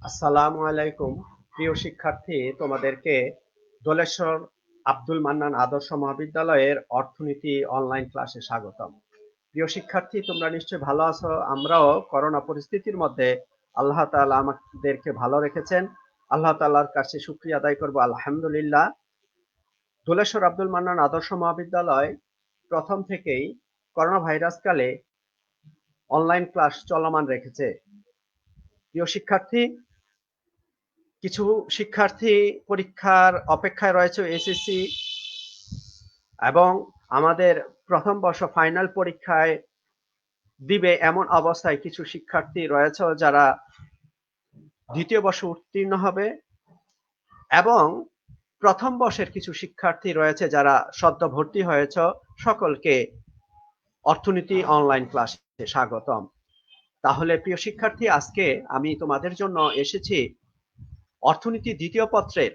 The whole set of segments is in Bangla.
আসসালামু আলাইকুম। প্রিয় শিক্ষার্থী, তোমাদেরকে দোলেশ্বর আব্দুল মান্নান আদর্শ মহাবিদ্যালয়ের অর্থনীতি অনলাইন ক্লাসে স্বাগতম। প্রিয় শিক্ষার্থী, তোমরা নিশ্চয়ই ভালো আছো। আমরাও করোনা পরিস্থিতির মধ্যে আল্লাহ তাআলা আমাদেরকে ভালো রেখেছেন। আল্লাহ তাআলার কাছে শুকরিয়া আদায় করব, আলহামদুলিল্লাহ। দোলেশ্বর আব্দুল মান্নান আদর্শ মহাবিদ্যালয় প্রথম থেকেই করোনা ভাইরাস কালে অনলাইন ক্লাস চলমান রেখেছে। প্রিয় শিক্ষার্থী, কিছু শিক্ষার্থী পরীক্ষার অপেক্ষায় রয়েছে এসএসসি এবং আমাদের প্রথম বর্ষ ফাইনাল পরীক্ষায় দিবে এমন অবস্থায় কিছু শিক্ষার্থী রয়েছে যারা দ্বিতীয় বর্ষে উত্তীর্ণ হবে এবং প্রথম বর্ষের কিছু শিক্ষার্থী রয়েছে যারা সদ্য ভর্তি হয়েছ। সকলকে অর্থনীতি অনলাইন ক্লাসে স্বাগতম। তাহলে প্রিয় শিক্ষার্থী, আজকে আমি তোমাদের জন্য এসেছি অর্থনীতি দ্বিতীয় পত্রের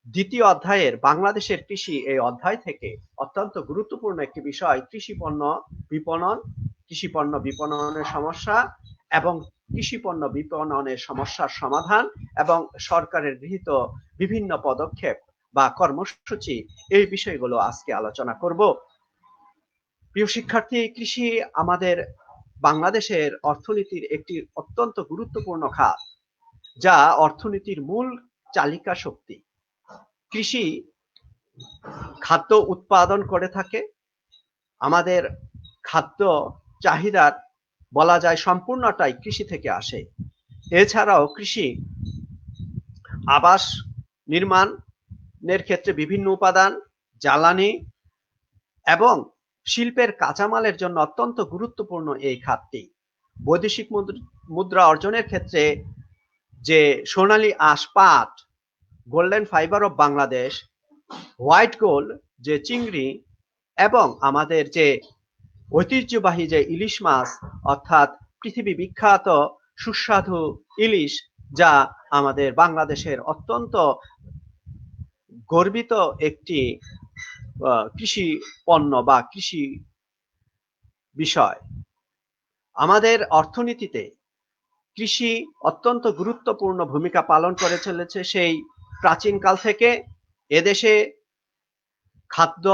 দ্বিতীয় অধ্যায়ের বাংলাদেশের কৃষি এই অধ্যায় থেকে অত্যন্ত গুরুত্বপূর্ণ একটি বিষয় কৃষি পণ্য বিপণনের সমস্যা এবং কৃষি পণ্য বিপণনের সমস্যার সমাধান এবং সরকারের গৃহীত বিভিন্ন পদক্ষেপ বা কর্মসূচি, এই বিষয়গুলো আজকে আলোচনা করব। প্রিয় শিক্ষার্থী, কৃষি আমাদের বাংলাদেশের অর্থনীতির একটি অত্যন্ত গুরুত্বপূর্ণ খাত, যা অর্থনীতির মূল চালিকা শক্তি। কৃষি খাদ্য উৎপাদন করে থাকে। আমাদের খাদ্য চাহিদার বলা যায় সম্পূর্ণটাই কৃষি থেকে আসে। এছাড়াও কৃষি আবাস নির্মাণের ক্ষেত্রে বিভিন্ন উপাদান, জ্বালানি এবং শিল্পের কাঁচামালের জন্য অত্যন্ত গুরুত্বপূর্ণ এই খাতটি। বৈদেশিক মুদ্রা অর্জনের ক্ষেত্রে যে সোনালী আঁশ পাট, golden fibre of Bangladesh, white gold যে চিংড়ি এবং আমাদের যে ঐতিহ্যবাহী যে ইলিশ মাছ, অর্থাৎ পৃথিবী বিখ্যাত সুস্বাদু ইলিশ, যা আমাদের বাংলাদেশের অত্যন্ত গর্বিত একটি কৃষি পণ্য বা কৃষি বিষয়। আমাদের অর্থনীতিতে কৃষি অত্যন্ত গুরুত্বপূর্ণ ভূমিকা পালন করে চলেছে সেই প্রাচীনকাল থেকে। এদেশে খাদ্য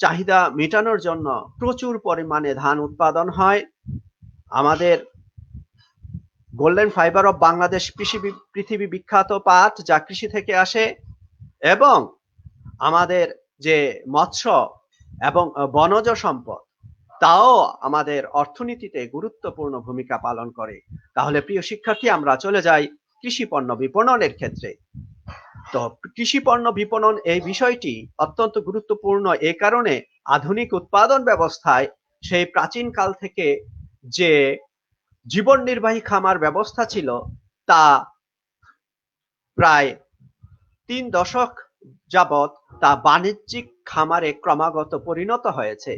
চাহিদা মেটানোর জন্য প্রচুর পরিমাণে ধান উৎপাদন হয়। আমাদের গোল্ডেন ফাইবার অফ বাংলাদেশ পৃথিবী বিখ্যাত পাট, যা কৃষি থেকে আসে, এবং আমাদের যে মৎস্য এবং বনজ সম্পদ, তাও আমাদের অর্থনীতিতে গুরুত্বপূর্ণ ভূমিকা পালন করে। তাহলে প্রিয় শিক্ষার্থী, আমরা চলে যাই কৃষি পণ্য বিপণনের ক্ষেত্রে। তো কৃষি পণ্য বিপণন এই বিষয়টি অত্যন্ত গুরুত্বপূর্ণ এই কারণে, আধুনিক উৎপাদন ব্যবস্থায় সেই প্রাচীন কাল থেকে যে জীবন নির্বাহী খামার ব্যবস্থা ছিল, তা প্রায় 3 দশক যাবৎ তা বাণিজ্যিক খামারে ক্রমাগত পরিণত হয়েছে।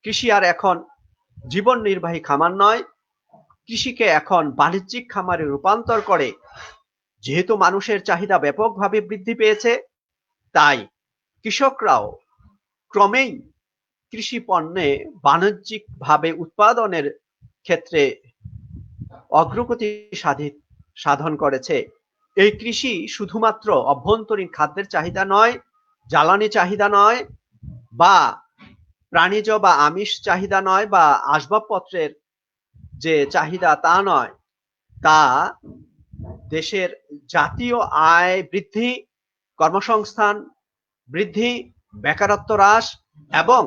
কৃষি আর এখন জীবন নির্বাহী খামার নয়, কৃষিকে এখন বাণিজ্যিক খামারে রূপান্তর করে। যেহেতু মানুষের চাহিদা ব্যাপকভাবে বৃদ্ধি পেয়েছে, তাই কৃষকরাও ক্রমেই কৃষি পণ্যে বাণিজ্যিকভাবে উৎপাদনের ক্ষেত্রে অগ্রগতি সাধন করেছে। এই কৃষি শুধুমাত্র অভ্যন্তরীণ খাদ্যের চাহিদা নয়, জ্বালানি চাহিদা নয়, বা প্রাণীজ বা আমিষ চাহিদা নয়, বা আসবাবপত্রের যে চাহিদা তা নয়, তা দেশের জাতীয় আয় বৃদ্ধি, কর্মসংস্থান বৃদ্ধি, বেকারত্ব হ্রাস এবং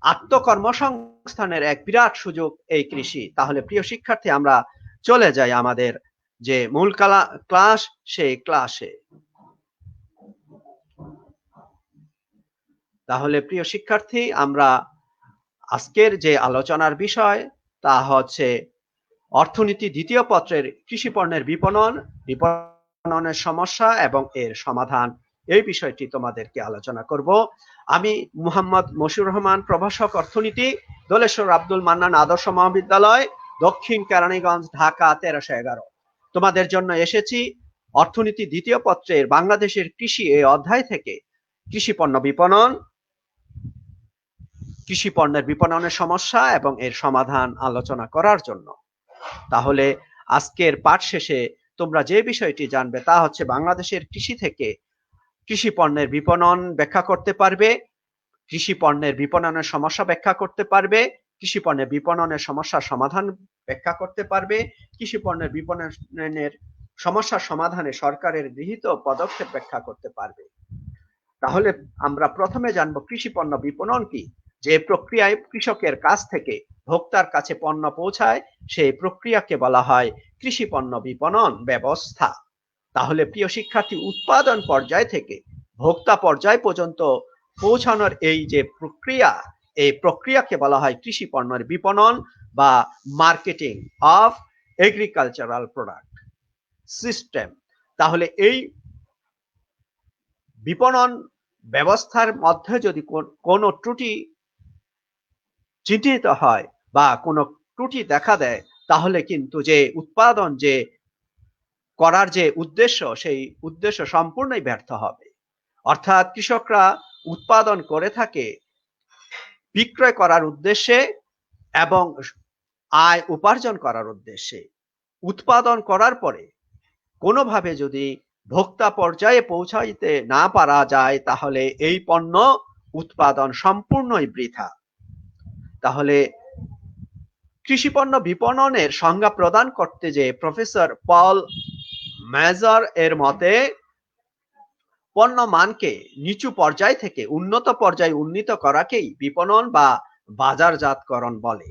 আত্মকর্মসংস্থানের এক বিরাট সুযোগ এই কৃষি। তাহলে প্রিয় শিক্ষার্থী, আমরা চলে যাই আমাদের যে মূল ক্লাস, সেই ক্লাসে। তাহলে প্রিয় শিক্ষার্থী, আমরা আজকের যে আলোচনার বিষয় তা হচ্ছে অর্থনীতি দ্বিতীয় পত্রের কৃষি পণ্যের বিপণনের সমস্যা এবং এর সমাধান। এই বিষয়টি তোমাদেরকে আলোচনা করব। আমি মুহাম্মদ মশিউর রহমান, প্রভাষক অর্থনীতি, দোলেশ্বর আব্দুল মান্নান আদর্শ মহাবিদ্যালয়, দক্ষিণ কেরানীগঞ্জ, ঢাকা 1311। তোমাদের জন্য এসেছি অর্থনীতি দ্বিতীয় পত্রের বাংলাদেশের কৃষি এই অধ্যায় থেকে কৃষি পণ্য বিপণন, কৃষি পণ্যের বিপণনের সমস্যা এবং এর সমাধান আলোচনা করার জন্য। তাহলে আজকের পাঠ শেষে তোমরা যে বিষয়টি জানবে তা হচ্ছে বাংলাদেশের কৃষি থেকে কৃষি পণ্যের বিপণন ব্যাখ্যা করতে পারবে, কৃষি পণ্যের বিপণনের সমস্যা ব্যাখ্যা করতে পারবে, কৃষি পণ্যের বিপণনের সমস্যার সমাধান ব্যাখ্যা করতে পারবে, কৃষি পণ্যের বিপণনের সমস্যার সমাধানে সরকারের গৃহীত পদক্ষেপ ব্যাখ্যা করতে পারবে। তাহলে আমরা প্রথমে জানবো কৃষি পণ্য বিপণন কি। যে প্রক্রিয়ায় কৃষকের কাছ থেকে ভোক্তার কাছে পণ্য পৌঁছায় সেই প্রক্রিয়াকে বলা হয় কৃষি পণ্য বিপণন ব্যবস্থা। তাহলে প্রিয় শিক্ষার্থী, উৎপাদন পর্যায় থেকে ভোক্তা পর্যায় পর্যন্ত পৌঁছানোর এই যে প্রক্রিয়া, এই প্রক্রিয়াকে বলা হয় কৃষি পণ্যের বিপণন বা marketing of agricultural product system. তাহলে এই বিপণন ব্যবস্থার মধ্যে যদি কোনো ত্রুটি চিহ্নিত হয় বা কোনো ত্রুটি দেখা দেয়, তাহলে কিন্তু যে উৎপাদন যে করার যে উদ্দেশ্য, সেই উদ্দেশ্য সম্পূর্ণই ব্যর্থ হবে। অর্থাৎ কৃষকরা উৎপাদন করে থাকে বিক্রয় করার উদ্দেশ্যে এবং আয় উপার্জন করার উদ্দেশ্যে। উৎপাদন করার পরে কোনোভাবে যদি ভোক্তা পর্যায়ে পৌঁছাইতে না পারা যায়, তাহলে এই পণ্য উৎপাদন সম্পূর্ণই বৃথা। তাহলে কৃষি পণ্য বিপণনের সংজ্ঞা প্রদান করতে যে প্রফেসর পল মেজার এর মতে পণ্য মানকে নিচু পর্যায় থেকে উন্নত পর্যায়ে উন্নীত করাকেই বিপণন বা বাজারজাতকরণ বলে।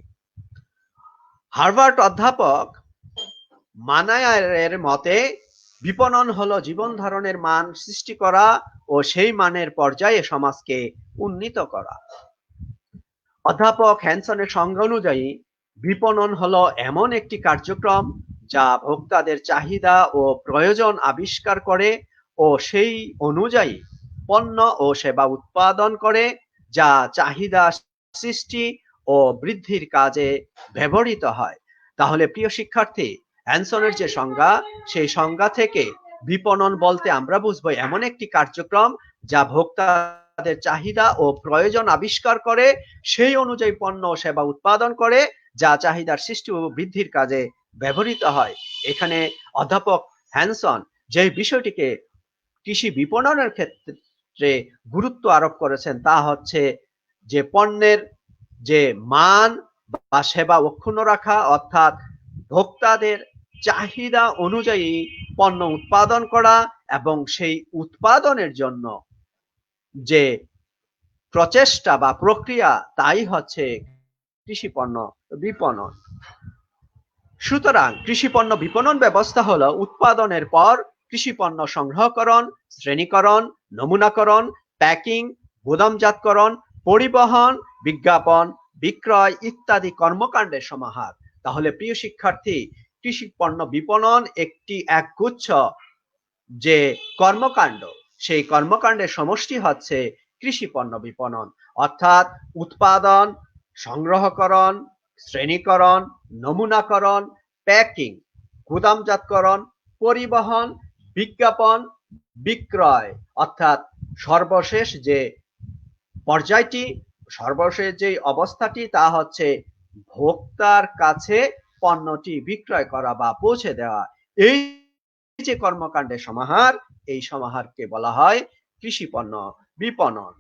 হার্ভার্ড অধ্যাপক মানায়ারের মতে বিপণন হলো জীবন ধারণের মান সৃষ্টি করা ও সেই মানের পর্যায়ে সমাজকে উন্নীত করা। অধ্যাপক হ্যানসনের সংজ্ঞা অনুযায়ী বিপণন হলো এমন একটি কার্যক্রম যা ভোক্তাদের চাহিদা ও প্রয়োজন আবিষ্কার করে ও সেই অনুযায়ী পণ্য ও সেবা উৎপাদন করে, যা চাহিদা সৃষ্টি ও বৃদ্ধির কাজে ব্যবহৃত হয়। তাহলে প্রিয় শিক্ষার্থী, হ্যানসনের যে সংজ্ঞা, সেই সংজ্ঞা থেকে বিপণন বলতে আমরা বুঝবো এমন একটি কার্যক্রম যা ভোক্তাদের চাহিদা ও প্রয়োজন আবিষ্কার করে, সেই অনুযায়ী পণ্য ও সেবা উৎপাদন করে, যা চাহিদার সৃষ্টি ও বৃদ্ধির কাজে ব্যবহৃত হয়। এখানে অধ্যাপক হ্যানসন যে বিষয়টিকে কৃষি বিপণনের ক্ষেত্রে গুরুত্ব আরোপ করেছেন তা হচ্ছে যে পণ্যের যে মান বা সেবা অক্ষুণ্ণ রাখা, অর্থাৎ ভোক্তাদের চাহিদা অনুযায়ী পণ্য উৎপাদন করা এবং সেই উৎপাদনের জন্য যে প্রচেষ্টা বা প্রক্রিয়া, তাই হচ্ছে কৃষি পণ্য বিপণন। সুতরাং কৃষি পণ্য বিপণন ব্যবস্থা হলো উৎপাদনের পর কৃষি পণ্য সংগ্রহকরণ, শ্রেণীকরণ, নমুনাকরণ, প্যাকিং, গুদামজাতকরণ, পরিবহন, বিজ্ঞাপন, বিক্রয় ইত্যাদি কর্মকাণ্ডের সমাহার। তাহলে প্রিয় শিক্ষার্থী, কৃষি পণ্য বিপণন একটি একগুচ্ছ যে কর্মকাণ্ড, সেই কর্মকাণ্ডের সমষ্টি হচ্ছে কৃষি পণ্য বিপণন। অর্থাৎ উৎপাদন, সংগ্রহকরণ, শ্রেণীকরণ, নমুনাকরণ, প্যাকিং, গুদামজাতকরণ, পরিবহন, বিজ্ঞাপন, বিক্রয়, অর্থাৎ সর্বশেষ যে পর্যায়টি, সর্বশেষ যে অবস্থাটি, তা হচ্ছে ভোক্তার কাছে পণ্যটি বিক্রয় করা বা পৌঁছে দেওয়া। এই যে কর্মকাণ্ডের সমাহার, এই সমাহারকে বলা হয় কৃষি পণ্য বিপণন।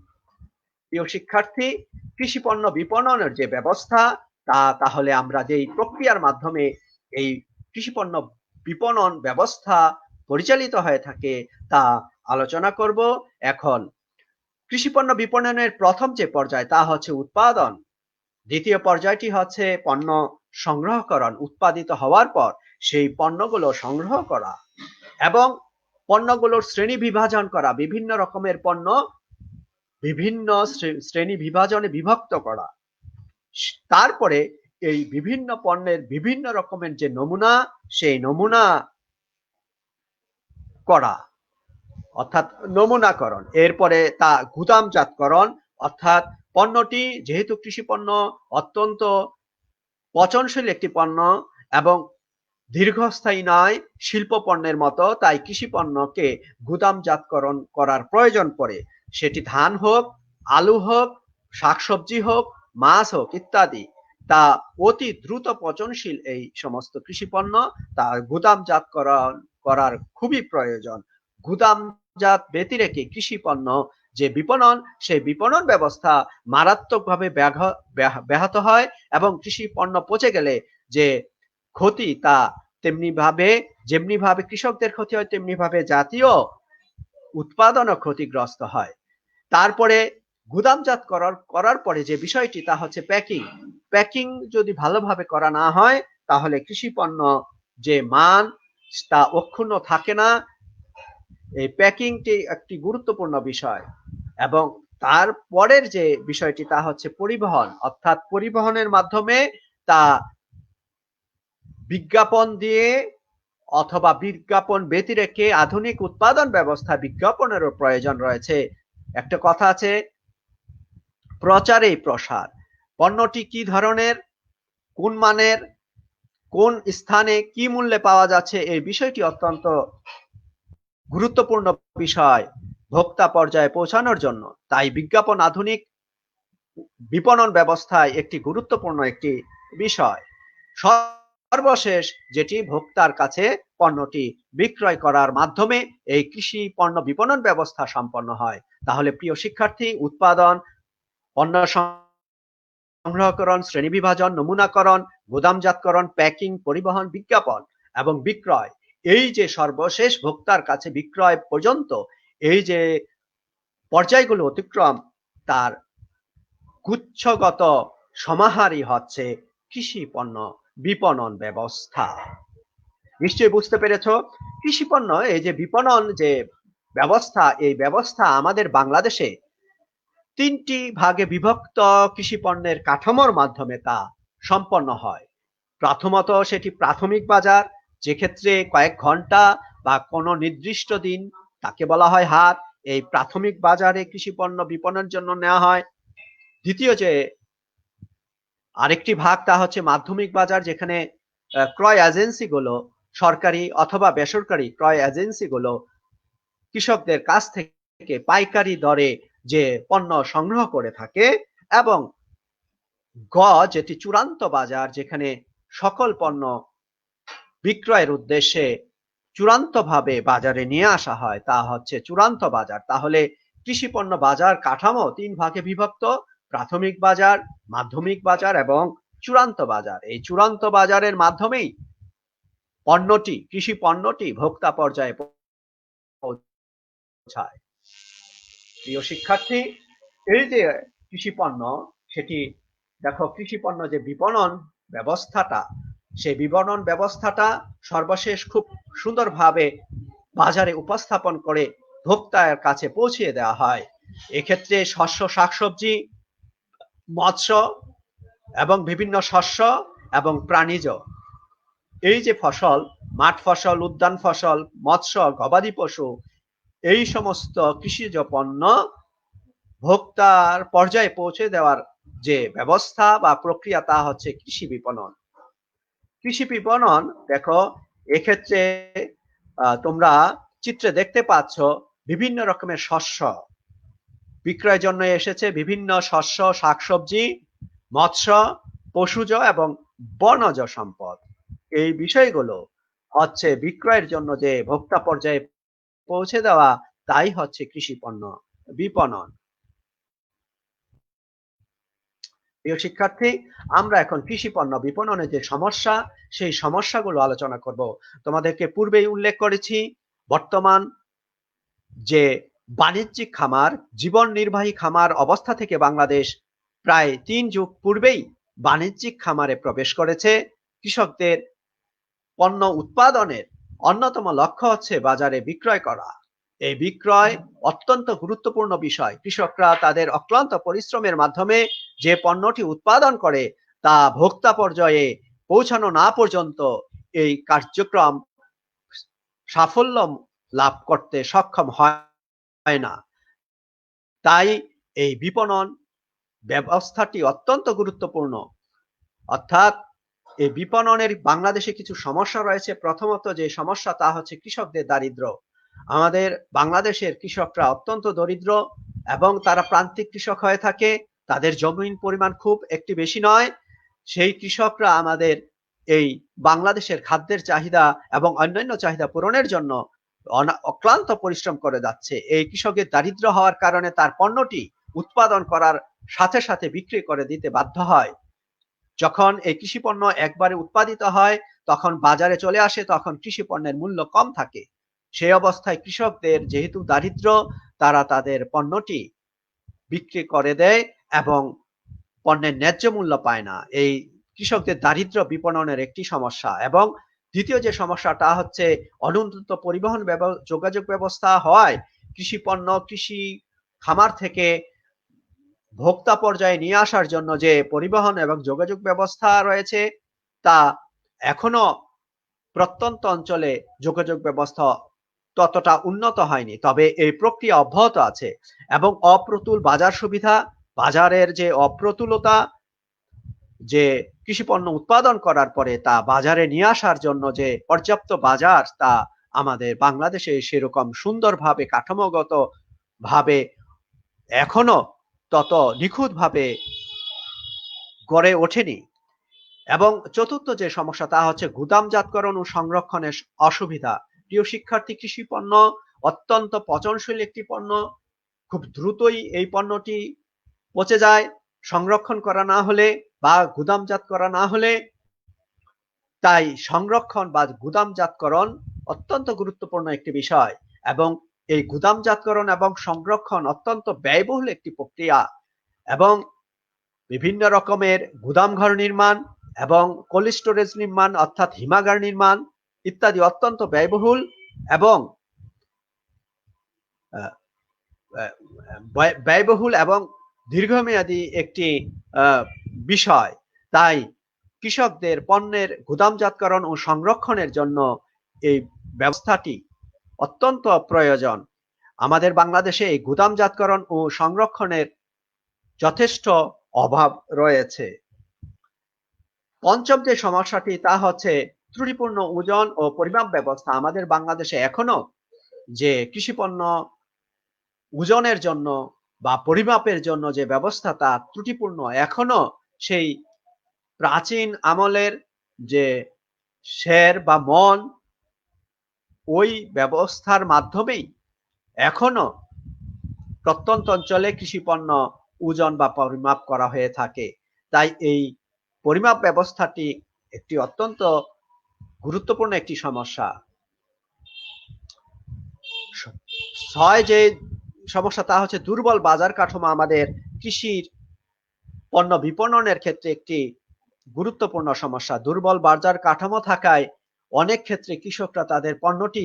প্রিয় শিক্ষার্থী, কৃষি পণ্য বিপণনের যে ব্যবস্থা, তাহলে আমরা যেই প্রক্রিয়ার মাধ্যমে এই কৃষি পণ্য বিপণন ব্যবস্থা পরিচালিত হয়ে থাকে তা আলোচনা করব। এখন কৃষি পণ্য বিপণনের প্রথম যে পর্যায় তা হচ্ছে উৎপাদন। দ্বিতীয় পর্যায়টি হচ্ছে পণ্য সংগ্রহকরণ। উৎপাদিত হওয়ার পর সেই পণ্যগুলো সংগ্রহ করা এবং পণ্যগুলোর শ্রেণী বিভাজন করা, বিভিন্ন রকমের পণ্য বিভিন্ন শ্রেণী বিভাজনে বিভক্ত করা। তারপরে এই বিভিন্ন পণ্যের বিভিন্ন রকমের যে নমুনা, সেই নমুনা করা, অর্থাৎ নমুনাকরণ। এরপরে তা গুদামজাতকরণ, অর্থাৎ পণ্যটি যেহেতু কৃষি পণ্য অত্যন্ত পচনশীল একটি পণ্য এবং দীর্ঘস্থায়ী নয় শিল্প পণ্যের মতো, তাই কৃষি পণ্যকে গুদামজাতকরণ করার প্রয়োজন পড়ে। সেটি ধান হোক, আলু হোক, শাকসবজি হোক, মাছ হোক ইত্যাদি। তা অতি দ্রুত পচনশীল এই সমস্ত কৃষি পণ্য তা গুদামজাত করার খুবই প্রয়োজন। গুদামজাত ব্যতিরেকে কৃষি পণ্য যে বিপণন, সেই বিপণন ব্যবস্থা মারাত্মকভাবে ব্যাহত হয় এবং কৃষি পণ্য পচে গেলে যে ক্ষতি তা যেমনি ভাবে কৃষকদের ক্ষতি হয়, তেমনি ভাবে জাতীয় উৎপাদনও ক্ষতিগ্রস্ত হয়। তারপরে গুদামজাত করার পরে যে বিষয়টি তা হচ্ছে প্যাকিং যদি ভালোভাবে করা না হয় তাহলে কৃষি পণ্য যে মান তা অক্ষুণ্ণ থাকে না। এই প্যাকিংটি একটি গুরুত্বপূর্ণ বিষয়। এবং তারপরের যে বিষয়টি তা হচ্ছে পরিবহন, অর্থাৎ পরিবহনের মাধ্যমে তা বিজ্ঞাপন দিয়ে অথবা বিজ্ঞাপন ব্যতিরেকে আধুনিক উৎপাদন ব্যবস্থা বিজ্ঞাপনেরও প্রয়োজন রয়েছে। একটা কথা আছে, প্রচারেই প্রসার। পণ্যটি কি ধরনের, কোন মানের, কোন স্থানে কি মূল্যে পাওয়া যাচ্ছে, এই বিষয়টি অত্যন্ত গুরুত্বপূর্ণ বিষয় ভোক্তা পর্যায়ে পৌঁছানোর জন্য। তাই বিজ্ঞাপন আধুনিক বিপণন ব্যবস্থায় একটি গুরুত্বপূর্ণ একটি বিষয়। সর্বশেষ যেটি ভোক্তার কাছে পণ্যটি বিক্রয় করার মাধ্যমে এই কৃষি পণ্য বিপণন ব্যবস্থা সম্পন্ন হয়। তাহলে প্রিয় শিক্ষার্থী, উৎপাদন, পণ্য সংগ্রহকরণ, শ্রেণীবিভাজন, নমুনাকরণ, গুদামজাতকরণ, প্যাকিং, পরিবহন, বিজ্ঞাপন এবং বিক্রয়, এই যে সর্বশেষ ভোক্তার কাছে বিক্রয় পর্যন্ত এই যে পর্যায়গুলো অতিক্রম, তার গুচ্ছগত সমাহারই হচ্ছে কৃষি পণ্য বিপণন ব্যবস্থা। নিশ্চয়ই বুঝতে পেরেছ, কৃষি পণ্য এই যে বিপণন যে ব্যবস্থা, এই ব্যবস্থা আমাদের বাংলাদেশে 3টি ভাগে বিভক্ত কৃষি পণ্যের কাঠামোর মাধ্যমে তা সম্পন্ন হয়। প্রথমত সেটি প্রাথমিক বাজার, যে ক্ষেত্রে কয়েক ঘন্টা বা কোনো নির্দিষ্ট দিন, তাকে বলা হয় হাট। এই প্রাথমিক বাজারে কৃষি পণ্য বিপণনের জন্য নেওয়া হয়। দ্বিতীয় যে আরেকটি ভাগ তা হচ্ছে মাধ্যমিক বাজার, যেখানে ক্রয় এজেন্সিগুলো, সরকারি অথবা বেসরকারি ক্রয় এজেন্সিগুলো কৃষকদের কাছ থেকে পাইকারি দরে যে পণ্য সংগ্রহ করে থাকে। এবং গ যেটি চূড়ান্ত বাজার, যেখানে সকল পণ্য বিক্রয়ের উদ্দেশ্যে চূড়ান্তভাবে বাজারে নিয়ে আসা হয়, তা হচ্ছে চূড়ান্ত বাজার। তাহলে কৃষি পণ্য বাজার কাঠামো 3 ভাগে বিভক্ত: প্রাথমিক বাজার, মাধ্যমিক বাজার এবং চূড়ান্ত বাজার। এই চূড়ান্ত বাজারের মাধ্যমেই কৃষি পণ্যটি ভোক্তা পর্যায়ে পৌঁছায়। প্রিয় শিক্ষার্থী, এই যে কৃষি পণ্য, সেটি দেখো, কৃষি পণ্য যে বিপণন ব্যবস্থাটা, সেই বিপণন ব্যবস্থাটা সর্বশেষ খুব সুন্দরভাবে বাজারে উপস্থাপন করে ভোক্তার কাছে পৌঁছে দেওয়া হয়। এক্ষেত্রে শস্য, শাকসবজি, মৎস্য এবং বিভিন্ন শস্য এবং প্রাণীজ, এই যে ফসল, মাঠ ফসল, উদ্যান ফসল, মৎস্য, গবাদি পশু, এই সমস্ত কৃষিজ পণ্য ভোক্তার পর্যায়ে পৌঁছে দেওয়ার যে ব্যবস্থা বা প্রক্রিয়া, তা হচ্ছে কৃষি বিপণন। কৃষি বিপণন দেখো, এক্ষেত্রে তোমরা চিত্রে দেখতে পাচ্ছ বিভিন্ন রকমের শস্য বিক্রয়ের জন্য এসেছে, বিভিন্ন শস্য, শাকসবজি, মৎস্য, পশুজ এবং বনজ সম্পদ। এই বিষয়গুলো হচ্ছে বিক্রয়ের জন্য যে ভোক্তা পর্যায়ে পৌঁছে দেওয়া, তাই হচ্ছে কৃষি পণ্য বিপণন। প্রিয় শিক্ষার্থী, আমরা এখন কৃষি পণ্য বিপণনের যে সমস্যা, সেই সমস্যাগুলো আলোচনা করব। তোমাদেরকে পূর্বেই উল্লেখ করেছি, বর্তমান যে বাণিজ্যিক খামার, জীবন নির্বাহী খামার অবস্থা থেকে বাংলাদেশ প্রায় 3 যুগ পূর্বেই বাণিজ্যিক খামারে প্রবেশ করেছে। কৃষকদের পণ্য উৎপাদনের অন্যতম লক্ষ্য হচ্ছে বাজারে বিক্রয় করা। এই বিক্রয় অত্যন্ত গুরুত্বপূর্ণ বিষয়। কৃষকরা তাদের অক্লান্ত পরিশ্রমের মাধ্যমে যে পণ্যটি উৎপাদন করে, তা ভোক্তা পর্যায়ে পৌঁছানো না পর্যন্ত এই কার্যক্রম সাফল্য লাভ করতে সক্ষম হয় না। তাই এই বিপণন ব্যবস্থাটি অত্যন্ত গুরুত্বপূর্ণ। অর্থাৎ এই বিপণনের বাংলাদেশে কিছু সমস্যা রয়েছে। প্রথমত যে সমস্যা, তা হচ্ছে কৃষকদের দারিদ্র্য। আমাদের বাংলাদেশের কৃষকরা অত্যন্ত দরিদ্র এবং তারা প্রান্তিক কৃষক হয়ে থাকে। তাদের জমির পরিমাণ খুব একটি বেশি নয়। সেই কৃষকরা আমাদের এই বাংলাদেশের খাদ্যের চাহিদা এবং অন্যান্য চাহিদা পূরণের জন্য অক্লান্ত পরিশ্রম করে যাচ্ছে। এই কৃষকের দারিদ্র হওয়ার কারণে তার পণ্যটি উৎপাদন করার সাথে সাথে বিক্রি করে দিতে বাধ্য হয়। যখন এই কৃষি পণ্য একবারে উৎপাদিত হয় তখন বাজারে চলে আসে, তখন কৃষি পণ্যের মূল্য কম থাকে। সেই অবস্থায় কৃষকদের যেহেতু দারিদ্র, তারা তাদের পণ্যটি বিক্রি করে দেয় এবং পণ্যের ন্যায্য মূল্য পায় না। এই কৃষকদের দারিদ্র বিপণনের একটি সমস্যা। এবং দ্বিতীয় যে সমস্যাটা হচ্ছে অনুন্নত পরিবহন যোগাযোগ ব্যবস্থা হওয়ায় কৃষি পণ্য কৃষি খামার থেকে ভোক্তা পর্যায়ে নিয়ে আসার জন্য যে পরিবহন এবং যোগাযোগ ব্যবস্থা রয়েছে তা এখনো প্রত্যন্ত অঞ্চলে যোগাযোগ ব্যবস্থা ততটা উন্নত হয়নি, তবে এই প্রক্রিয়া অব্যাহত আছে। এবং অপ্রতুল বাজার সুবিধা, বাজারের যে অপ্রতুলতা, যে কৃষি পণ্য উৎপাদন করার পরে তা বাজারে নিয়ে আসার জন্য যে পর্যাপ্ত বাজার, তা আমাদের বাংলাদেশে সেরকম সুন্দরভাবে কাঠামোগত ভাবে এখনো তত নিখুঁতভাবে গড়ে ওঠেনি। এবং চতুর্থ যে সমস্যা তা হচ্ছে গুদামজাতকরণ ও সংরক্ষণের অসুবিধা। প্রিয় শিক্ষার্থী, কৃষি পণ্য অত্যন্ত পচনশীল একটি পণ্য। খুব দ্রুতই এই পণ্যটি পচে যায় সংরক্ষণ করা না হলে বা গুদামজাত করা না হলে। তাই সংরক্ষণ বা গুদামজাতকরণ অত্যন্ত গুরুত্বপূর্ণ একটি বিষয়। এবং এই গুদামজাতকরণ এবং সংরক্ষণ অত্যন্ত ব্যয়বহুল একটি প্রক্রিয়া। এবং বিভিন্ন রকমের গুদামঘর নির্মাণ এবং কোল্ড স্টোরেজ নির্মাণ অর্থাৎ হিমাগার নির্মাণ ইত্যাদি অত্যন্ত ব্যয়বহুল এবং এবং দীর্ঘমেয়াদী একটি বিষয়। তাই কৃষকদের পণ্যের গুদামজাতকরণ ও সংরক্ষণের জন্য এই ব্যবস্থাটি অত্যন্ত প্রয়োজন। আমাদের বাংলাদেশে এই গুদামজাতকরণ ও সংরক্ষণের যথেষ্ট অভাব রয়েছে। পঞ্চম যে সমস্যাটি তা হচ্ছে ত্রুটিপূর্ণ ওজন ও পরিমাপ ব্যবস্থা। আমাদের বাংলাদেশে এখনো যে কৃষি পণ্য ওজনের জন্য বা পরিমাপের জন্য যে ব্যবস্থা তা ত্রুটিপূর্ণ। এখনো সেই প্রাচীন আমলের যে সের বা মন, ওই ব্যবস্থার মাধ্যমেই এখনো প্রত্যন্ত অঞ্চলে কৃষি পণ্য ওজন বা পরিমাপ করা হয়ে থাকে। তাই এই পরিমাপ ব্যবস্থাটি একটি অত্যন্ত গুরুত্বপূর্ণ একটি সমস্যা। ছয় যে সমস্যা তা হচ্ছে দুর্বল বাজার কাঠামো। আমাদের কৃষির পণ্য বিপণনের ক্ষেত্রে একটি গুরুত্বপূর্ণ সমস্যা। দুর্বল বাজার কাঠামো থাকায় অনেক ক্ষেত্রে কৃষকরা তাদের পণ্যটি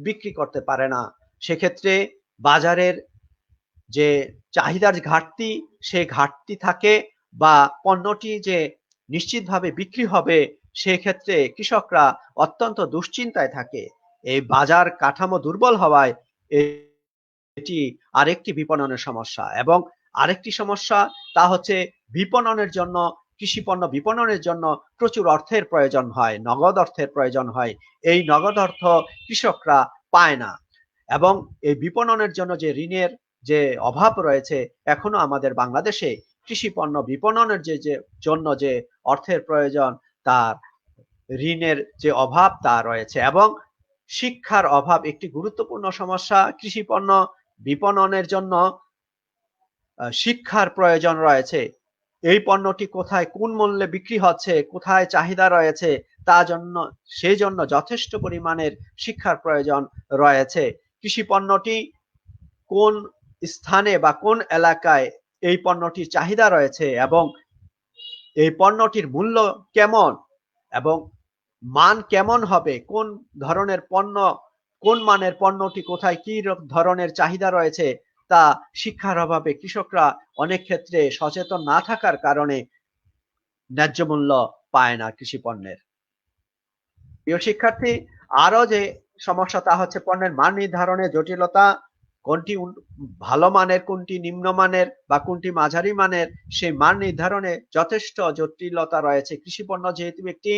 বিক্রি করতে পারে না। সেক্ষেত্রে বাজারের যে চাহিদার ঘাটতি, সে ঘাটতি থাকে বা পণ্যটি যে নিশ্চিতভাবে বিক্রি হবে সেক্ষেত্রে কৃষকরা অত্যন্ত দুশ্চিন্তায় থাকে। এই বাজার কাঠামো দুর্বল হওয়ায় এটি আরেকটি বিপণনের সমস্যা। এবং আরেকটি সমস্যা তা হচ্ছে বিপণনের জন্য, কৃষি পণ্য বিপণনের জন্য প্রচুর অর্থের প্রয়োজন হয়, নগদ অর্থের প্রয়োজন হয়। এই নগদ অর্থ কৃষকরা পায় না। এবং এই বিপণনের জন্য যে ঋণের যে অভাব রয়েছে, এখনো আমাদের বাংলাদেশে কৃষি পণ্য বিপণনের জন্য যে অর্থের প্রয়োজন, তার ঋণের যে অভাব তা রয়েছে। এবং শিক্ষার অভাব একটি গুরুত্বপূর্ণ সমস্যা। কৃষি পণ্য বিপণনের জন্য শিক্ষার প্রয়োজন রয়েছে। এই পণ্যটি কোথায় কোন মূল্যে বিক্রি হচ্ছে, কোথায় চাহিদা রয়েছে, সেই জন্য যথেষ্ট পরিমাণের শিক্ষার প্রয়োজন রয়েছে। কৃষি পণ্যটি কোন স্থানে বা কোন এলাকায় এই পণ্যটির চাহিদা রয়েছে এবং এই পণ্যটির মূল্য কেমন এবং মান কেমন হবে, কোন ধরনের পণ্য, কোন মানের পণ্যটি কোথায় কি ধরনের চাহিদা রয়েছে, তা শিক্ষার অভাবে কৃষকরা অনেক ক্ষেত্রে সচেতন না থাকার কারণে ন্যায্য মূল্য পায় না কৃষি পণ্যের। প্রিয় শিক্ষার্থী, আরো যে সমস্যা তা হচ্ছে পণ্যের মান নির্ধারণে জটিলতা। কোনটি ভালো মানের, কোনটি নিম্নমানের বা কোনটি মাঝারি মানের, সেই মান নির্ধারণে যথেষ্ট জটিলতা রয়েছে। কৃষি পণ্য যেহেতু একটি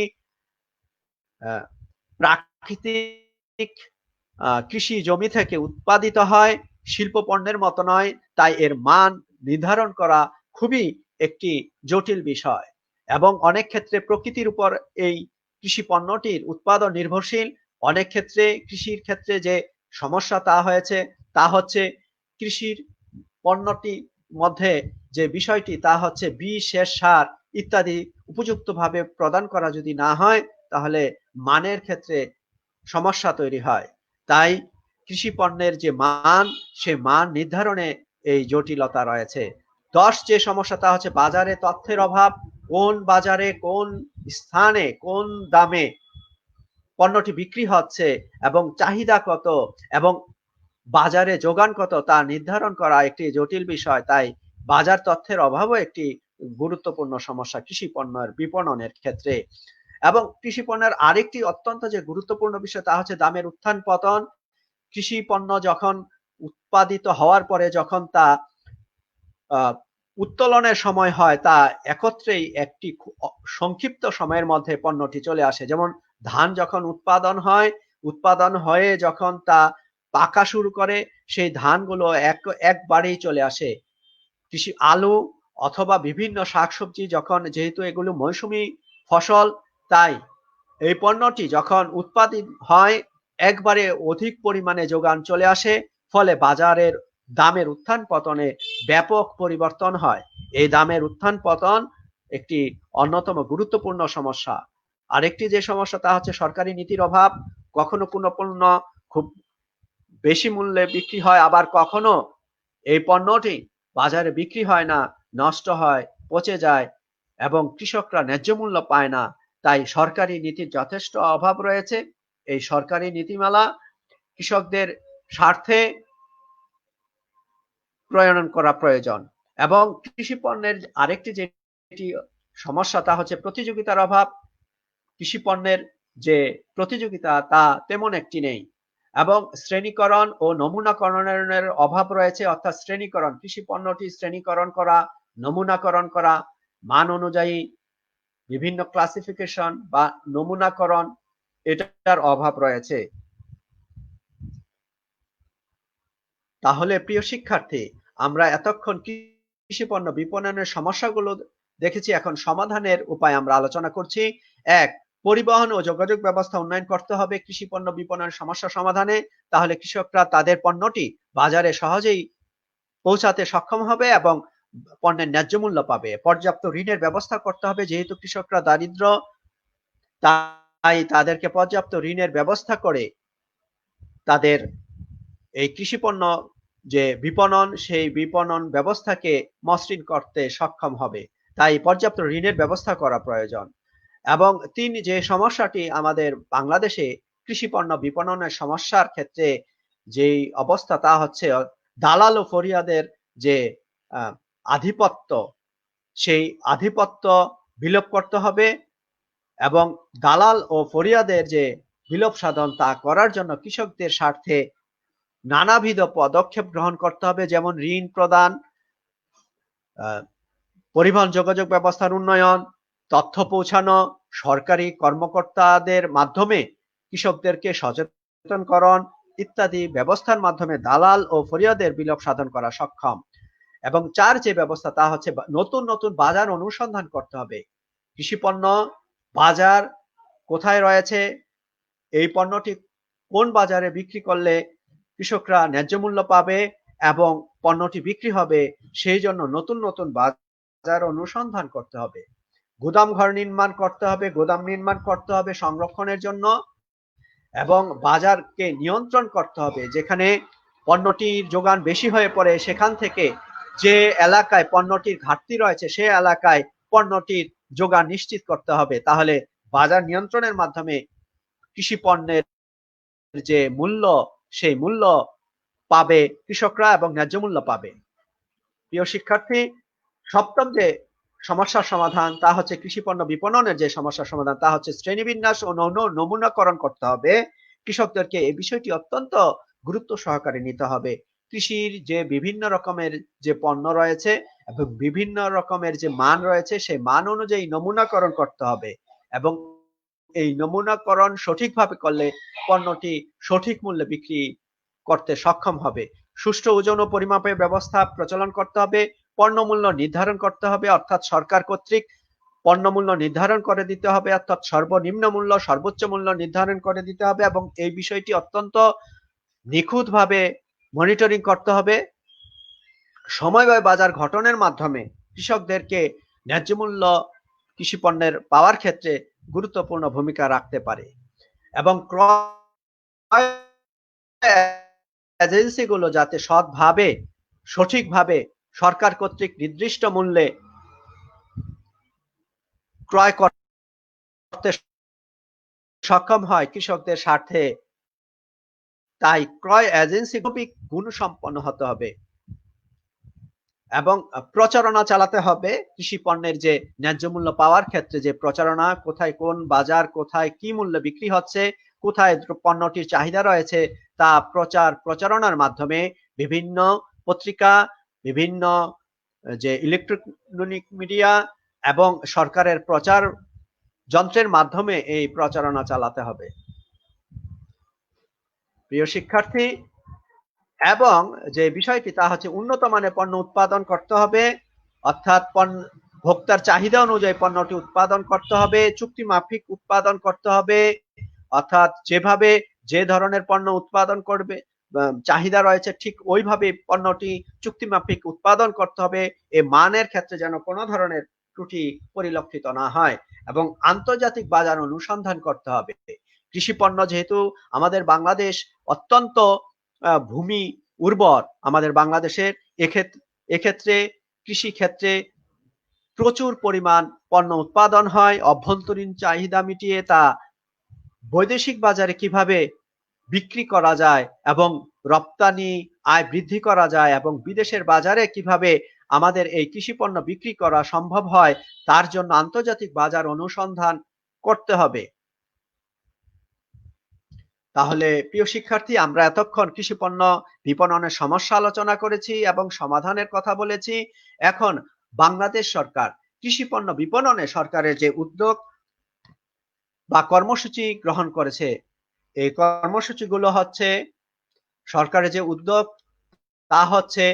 প্রাকৃতিক কৃষি জমি থেকে উৎপাদিত হয়, শিল্প পণ্যের মতো নয়, তাই এর মান নির্ধারণ করা খুবই একটি জটিল বিষয়। এবং অনেক ক্ষেত্রে প্রকৃতির উপর এই কৃষি পণ্যটির উৎপাদন নির্ভরশীল। অনেক ক্ষেত্রে কৃষির ক্ষেত্রে যে সমস্যা তা হচ্ছে কৃষির পণ্যটির মধ্যে যে বিষয়টি তা হচ্ছে বিষ, সেচ, সার ইত্যাদি উপযুক্তভাবে প্রদান করা যদি না হয় তাহলে মানের ক্ষেত্রে সমস্যা তৈরি হয়। তাই কৃষি পণ্যের যে মান, সে মান নির্ধারণে এই জটিলতা রয়েছে। 10 যে সমস্যা তা হচ্ছে বাজারে তথ্যের অভাব। কোন বাজারে, কোন স্থানে, কোন দামে পণ্যটি বিক্রি হচ্ছে এবং চাহিদা কত এবং বাজারে যোগান কত তা নির্ধারণ করা একটি জটিল বিষয়। তাই বাজার তথ্যের অভাবও একটি গুরুত্বপূর্ণ সমস্যা কৃষি পণ্যের বিপণনের ক্ষেত্রে। এবং কৃষি পণ্যের আরেকটি অত্যন্ত যে গুরুত্বপূর্ণ বিষয় তা হচ্ছে দামের উত্থান পতন। কৃষি পণ্য যখন উৎপাদিত হওয়ার পরে যখন তা উত্তোলনের সময় হয় তা একত্রেই একটি সংক্ষিপ্ত সময়ের মধ্যে পণ্যটি চলে আসে। যেমন ধান যখন উৎপাদন হয়ে যখন তা পাকা শুরু করে সেই ধানগুলো একবারেই চলে আসে। কৃষি আলু অথবা বিভিন্ন শাকসবজি যখন, যেহেতু এগুলো মৌসুমী ফসল, তাই এই পণ্যটি যখন উৎপাদিত হয় একবারে অধিক পরিমাণে যোগান চলে আসে, ফলে বাজারের দামের উত্থান পতনে ব্যাপক পরিবর্তন হয়। এই দামের উত্থান পতন একটি অন্যতম গুরুত্বপূর্ণ সমস্যা। আরেকটি যে সমস্যা তা হচ্ছে সরকারি নীতির অভাব। কখনো কোনো পণ্য খুব বেশি মূল্যে বিক্রি হয়, আবার কখনো এই পণ্যটি বাজারে বিক্রি হয় না, নষ্ট হয়, পচে যায় এবং কৃষকরা ন্যায্য মূল্য পায় না। তাই সরকারি নীতির যথেষ্ট অভাব রয়েছে। এই সরকারি নীতিমালা কৃষকদের স্বার্থে প্রণয়ন করা প্রয়োজন। এবং কৃষি পণ্যের আরেকটি যেটি সমস্যা তা হচ্ছে প্রতিযোগিতার অভাব। কৃষি পণ্যের যে প্রতিযোগিতা তা তেমন একটি নেই এবং শ্রেণীকরণ ও নমুনাকরণের অভাব রয়েছে। অর্থাৎ শ্রেণীকরণ, কৃষি পণ্যটি শ্রেণীকরণ করা, নমুনাকরণ করা, মান অনুযায়ী বিভিন্ন ক্লাসিফিকেশন বা নমুনাকরণ, এটার অভাব রয়েছে। তাহলে প্রিয় শিক্ষার্থী, আমরা এতক্ষণ কৃষি পণ্য বিপণনের সমস্যাগুলো দেখেছি। এখন সমাধানের উপায় আমরা আলোচনা করছি। 1. পরিবহন ও যোগাযোগ ব্যবস্থা উন্নয়ন করতে হবে কৃষি পণ্য বিপণনের সমস্যা সমাধানে। তাহলে কৃষকরা তাদের পণ্যটি বাজারে সহজেই পৌঁছাতে সক্ষম হবে এবং পণ্যের ন্যায্য মূল্য পাবে। পর্যাপ্ত ঋণের ব্যবস্থা করতে হবে, যেহেতু কৃষকরা দারিদ্র, তাই তাদেরকে পর্যাপ্ত ঋণের ব্যবস্থা করে তাদের এই কৃষি পণ্য যে বিপণন, সেই বিপণন ব্যবস্থাকে মসৃণ করতে সক্ষম হবে। তাই পর্যাপ্ত ঋণের ব্যবস্থা করা প্রয়োজন। এবং 3, যে সমস্যাটি আমাদের বাংলাদেশে কৃষি পণ্য বিপণনের সমস্যার ক্ষেত্রে যেই অবস্থা তা হচ্ছে দালাল ও ফরিয়াদের যে আধিপত্য, সেই আধিপত্য বিলোপ করতে হবে এবং দালাল ও ফরিয়াদের যে বিলোপ সাধন তা করার জন্য কৃষকদের স্বার্থে নানাবিধ পদক্ষেপ গ্রহণ করতে হবে। যেমন ঋণ প্রদান, পরিবহন যোগাযোগ ব্যবস্থার উন্নয়ন, তথ্য পৌঁছানো, সরকারি কর্মকর্তাদের মাধ্যমে কৃষকদেরকে সচেতনকরণ ইত্যাদি ব্যবস্থার মাধ্যমে দালাল ও ফরিয়াদের বিলোপ সাধন করা সক্ষম। এবং 4, যে ব্যবস্থা তা হচ্ছে নতুন নতুন বাজার অনুসন্ধান করতে হবে। কৃষি পণ্য বাজার কোথায় রয়েছে, এই পণ্যটি কোন বাজারে বিক্রি করলে কৃষকরা ন্যায্য মূল্য পাবে এবং পণ্যটি বিক্রি হবে, সেই জন্য নতুন নতুন বাজার অনুসন্ধান করতে হবে। গুদাম ঘর নির্মাণ করতে হবে, গোদাম নির্মাণ করতে হবে সংরক্ষণের জন্য এবং বাজারকে নিয়ন্ত্রণ করতে হবে। যেখানে পণ্যটির যোগান বেশি হয়ে পড়ে সেখান থেকে যে এলাকায় পণ্যটির ঘাটতি রয়েছে সে এলাকায় পণ্যটির যোগান নিশ্চিত করতে হবে। তাহলে বাজার নিয়ন্ত্রণের মাধ্যমে কৃষি পণ্যের যে মূল্য, সেই মূল্য পাবে কৃষকরা এবং ন্যায্য মূল্য পাবে। প্রিয় শিক্ষার্থী, 7ম যে সমস্যার সমাধান তা হচ্ছে কৃষি পণ্য বিপণনের যে সমস্যার সমাধান তা হচ্ছে শ্রেণীবিন্যাস ও নমুনাকরণ করতে হবে। কৃষকদেরকে এই বিষয়টি অত্যন্ত গুরুত্ব সহকারে নিতে হবে। কৃষির যে বিভিন্ন রকমের যে পণ্য রয়েছে এবং বিভিন্ন রকমের যে মান রয়েছে সেই মান অনুযায়ী নমুনাকরণ করতে হবে এবং এই নমুনাকরণ সঠিকভাবে করলে পণ্যটি সঠিক মূল্যে বিক্রি করতে সক্ষম হবে। সুষ্ঠু ওজন ও পরিমাপের ব্যবস্থা প্রচলন করতে হবে। পণ্য মূল্য নির্ধারণ করতে হবে, অর্থাৎ সরকার কর্তৃক পণ্য মূল্য নির্ধারণ করে দিতে হবে, অর্থাৎ সর্বনিম্ন মূল্য সর্বোচ্চ মূল্য নির্ধারণ করে দিতে হবে এবং এই বিষয়টি অত্যন্ত নিখুঁতভাবে মনিটরিং করতে হবে। সমবায় বাজার গঠনের মাধ্যমে কৃষকদেরকে ন্যায্য মূল্য কৃষি পণ্যের পাওয়ার ক্ষেত্রে গুরুত্বপূর্ণ ভূমিকা রাখতে পারে এবং ক্রয় এজেন্সিগুলো যাতে সৎভাবে সঠিকভাবে সরকার কর্তৃক নির্দিষ্ট মূল্যে ক্রয় করতে সক্ষম হয় কৃষকদের স্বার্থে, তাই ক্রয় এজেন্সি খুবই গুণসম্পন্ন হতে হবে এবং প্রচারণা চালাতে হবে কৃষি পণ্যের যে ন্যায্য মূল্য পাওয়ার ক্ষেত্রে, যে প্রচারণা কোথায় কোন বাজার কোথায় কি মূল্যে বিক্রি হচ্ছে, কোথায় পণ্যটির চাহিদা রয়েছে তা প্রচারণার মাধ্যমে বিভিন্ন পত্রিকা, বিভিন্ন যে ইলেকট্রনিক মিডিয়া এবং সরকারের প্রচার যন্ত্রের মাধ্যমে এই প্রচারণা চালাতে হবে। প্রিয় শিক্ষার্থী, এবং যে বিষয়টি তা হচ্ছে উন্নত মানের পণ্য উৎপাদন করতে হবে, অর্থাৎ ভোক্তার চাহিদা অনুযায়ী পণ্যটি উৎপাদন করতে হবে, চুক্তি মাফিক উৎপাদন করতে হবে, অর্থাৎ যেভাবে যে ধরনের পণ্য উৎপাদন করবে চাহিদা রয়েছে ঠিক ওইভাবে পণ্যটি চুক্তি মাফিক উৎপাদন করতে হবে। এই মানের ক্ষেত্রে যেন কোনো ধরনের ত্রুটি পরিলক্ষিত না হয় এবং আন্তর্জাতিক বাজার অনুসন্ধান করতে হবে। কৃষি পণ্য যেহেতু আমাদের বাংলাদেশ অত্যন্ত ভূমি উর্বর, আমাদের বাংলাদেশের এক্ষেত্রে কৃষি ক্ষেত্রে প্রচুর পরিমাণ পণ্য উৎপাদন হয়। অভ্যন্তরীণ চাহিদা মিটিয়ে তা বৈদেশিক বাজারে কিভাবে বিক্রি করা যায় এবং রপ্তানি আয় বৃদ্ধি করা যায় এবং বিদেশের বাজারে কিভাবে আমাদের এই কৃষি পণ্য বিক্রি করা সম্ভব হয়, তার জন্য আন্তর্জাতিক বাজার অনুসন্ধান করতে হবে। তাহলে প্রিয় শিক্ষার্থী, আমরা এতক্ষণ কৃষি পণ্য বিপণনের সমস্যা আলোচনা করেছি এবং সমাধানের কথা বলেছি। এখন বাংলাদেশ সরকার কৃষি পণ্য বিপণনে সরকারের যে উদ্যোগ বা কর্মসূচি গ্রহণ করেছে, এই কর্মসূচিগুলো হচ্ছে, সরকারের যে উদ্যোগ তা হচ্ছে